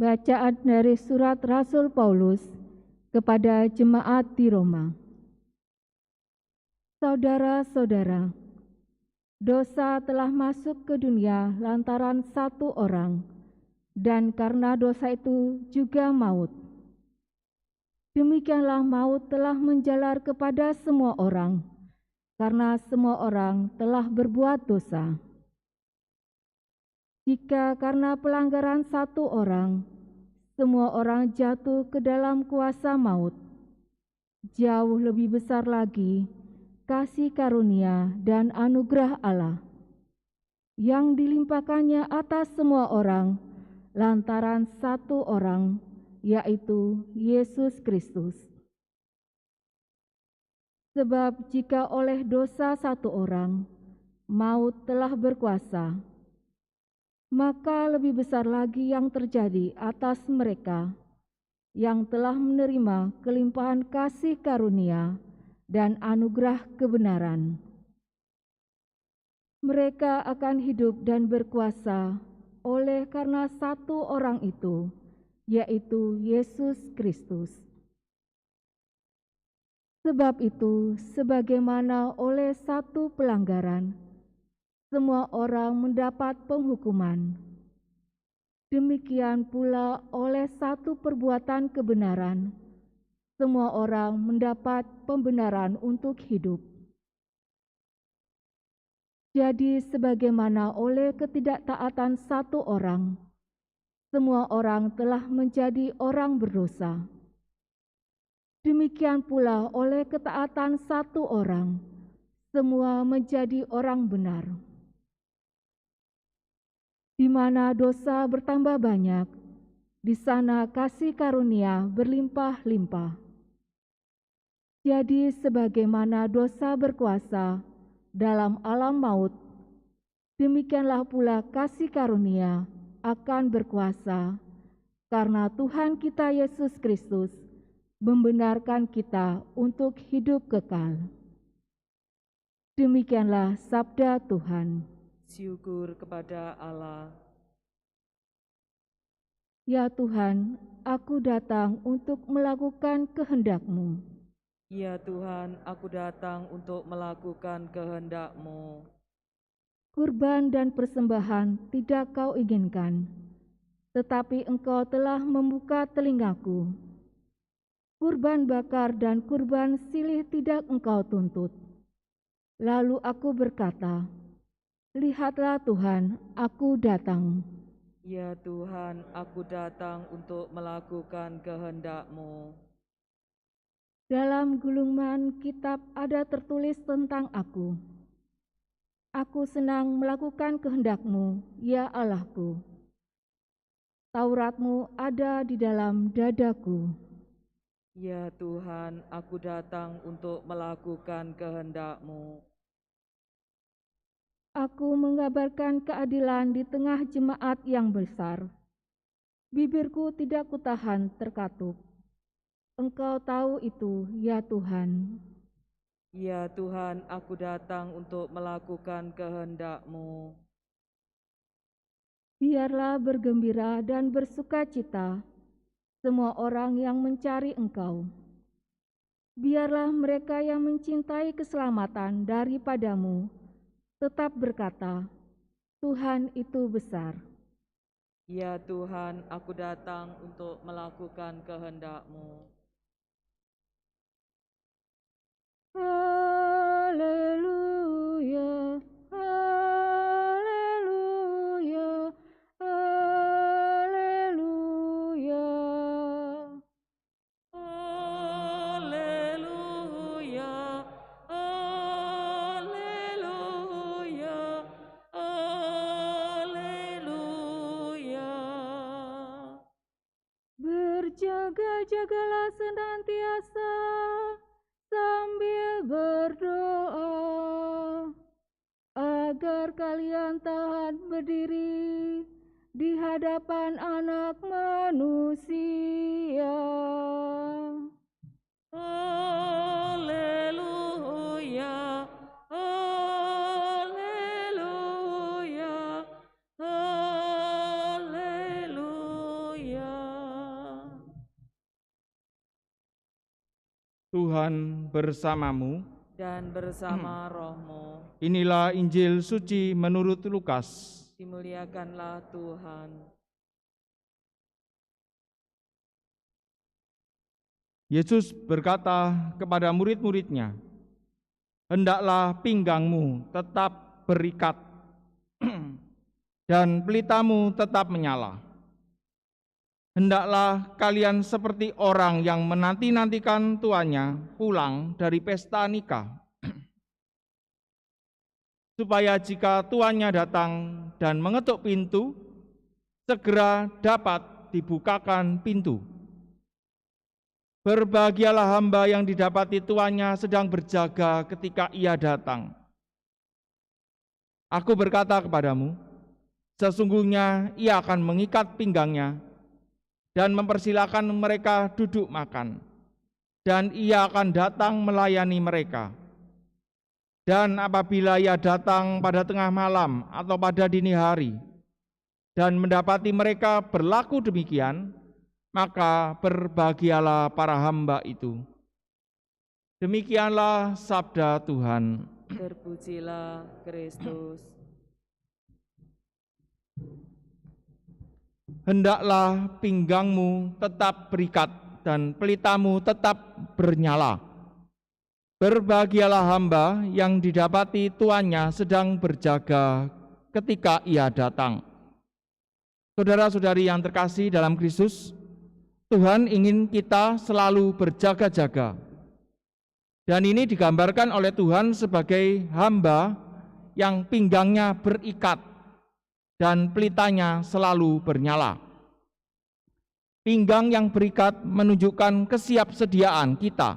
Bacaan dari surat Rasul Paulus kepada jemaat di Roma. Saudara-saudara, dosa telah masuk ke dunia lantaran satu orang, dan karena dosa itu juga maut. Demikianlah maut telah menjalar kepada semua orang, karena semua orang telah berbuat dosa. Jika karena pelanggaran satu orang, semua orang jatuh ke dalam kuasa maut, jauh lebih besar lagi kasih karunia dan anugerah Allah yang dilimpahkannya atas semua orang lantaran satu orang, yaitu Yesus Kristus. Sebab jika oleh dosa satu orang maut telah berkuasa, maka lebih besar lagi yang terjadi atas mereka yang telah menerima kelimpahan kasih karunia dan anugerah kebenaran. Mereka akan hidup dan berkuasa oleh karena satu orang itu, yaitu Yesus Kristus. Sebab itu, sebagaimana oleh satu pelanggaran, semua orang mendapat penghukuman. Demikian pula oleh satu perbuatan kebenaran, semua orang mendapat pembenaran untuk hidup. Jadi sebagaimana oleh ketidaktaatan satu orang, semua orang telah menjadi orang berdosa. Demikian pula oleh ketaatan satu orang, semua menjadi orang benar. Di mana dosa bertambah banyak, di sana kasih karunia berlimpah-limpah. Jadi sebagaimana dosa berkuasa dalam alam maut, demikianlah pula kasih karunia akan berkuasa, karena Tuhan kita Yesus Kristus membenarkan kita untuk hidup kekal. Demikianlah sabda Tuhan. Syukur kepada Allah. Ya Tuhan, aku datang untuk melakukan kehendak-Mu. Ya Tuhan, aku datang untuk melakukan kehendak-Mu. Kurban dan persembahan tidak Kau inginkan, tetapi Engkau telah membuka telingaku. Kurban bakar dan kurban silih tidak Engkau tuntut. Lalu aku berkata, lihatlah Tuhan, aku datang. Ya Tuhan, aku datang untuk melakukan kehendak-Mu. Dalam gulungan kitab ada tertulis tentang aku. Aku senang melakukan kehendak-Mu, ya Allahku. Taurat-Mu ada di dalam dadaku. Ya Tuhan, aku datang untuk melakukan kehendak-Mu. Aku mengabarkan keadilan di tengah jemaat yang besar. Bibirku tidak kutahan terkatup. Engkau tahu itu, ya Tuhan. Ya Tuhan, aku datang untuk melakukan kehendak-Mu. Biarlah bergembira dan bersukacita semua orang yang mencari Engkau. Biarlah mereka yang mencintai keselamatan daripadamu tetap berkata, Tuhan itu besar. Ya Tuhan, aku datang untuk melakukan kehendak-Mu. Haleluya, haleluya, haleluya. Haleluya, haleluya, haleluya. Berjaga-jagalah senantiasa sambil berdoa, agar kalian tahan berdiri di hadapan Anak Manusia. Haleluya, haleluya, haleluya. Tuhan bersamamu. dan bersama rohmu. Inilah Injil suci menurut Lukas. Dimuliakanlah Tuhan. Yesus berkata kepada murid-muridnya, "Hendaklah pinggangmu tetap berikat dan pelitamu tetap menyala. Hendaklah kalian seperti orang yang menanti-nantikan tuannya pulang dari pesta nikah, supaya jika tuannya datang dan mengetuk pintu, segera dapat dibukakan pintu. Berbahagialah hamba yang didapati tuannya sedang berjaga ketika ia datang. Aku berkata kepadamu, sesungguhnya ia akan mengikat pinggangnya dan mempersilakan mereka duduk makan, dan ia akan datang melayani mereka. Dan apabila ia datang pada tengah malam atau pada dini hari dan mendapati mereka berlaku demikian, maka berbahagialah para hamba itu." Demikianlah sabda Tuhan. Terpujilah Kristus. Hendaklah pinggangmu tetap berikat dan pelitamu tetap bernyala. Berbahagialah hamba yang didapati tuannya sedang berjaga ketika ia datang. Saudara-saudari yang terkasih dalam Kristus, Tuhan ingin kita selalu berjaga-jaga. Dan ini digambarkan oleh Tuhan sebagai hamba yang pinggangnya berikat dan pelitanya selalu bernyala. Pinggang yang berikat menunjukkan kesiapsediaan kita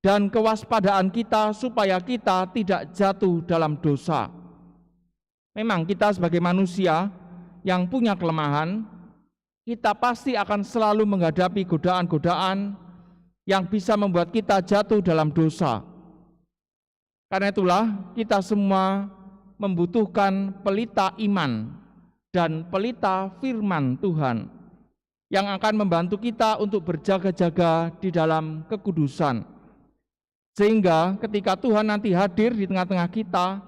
dan kewaspadaan kita supaya kita tidak jatuh dalam dosa. Memang kita sebagai manusia yang punya kelemahan, kita pasti akan selalu menghadapi godaan-godaan yang bisa membuat kita jatuh dalam dosa. Karena itulah kita semua membutuhkan pelita iman dan pelita firman Tuhan yang akan membantu kita untuk berjaga-jaga di dalam kekudusan. Sehingga ketika Tuhan nanti hadir di tengah-tengah kita,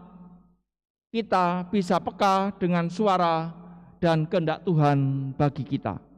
kita bisa peka dengan suara dan kehendak Tuhan bagi kita.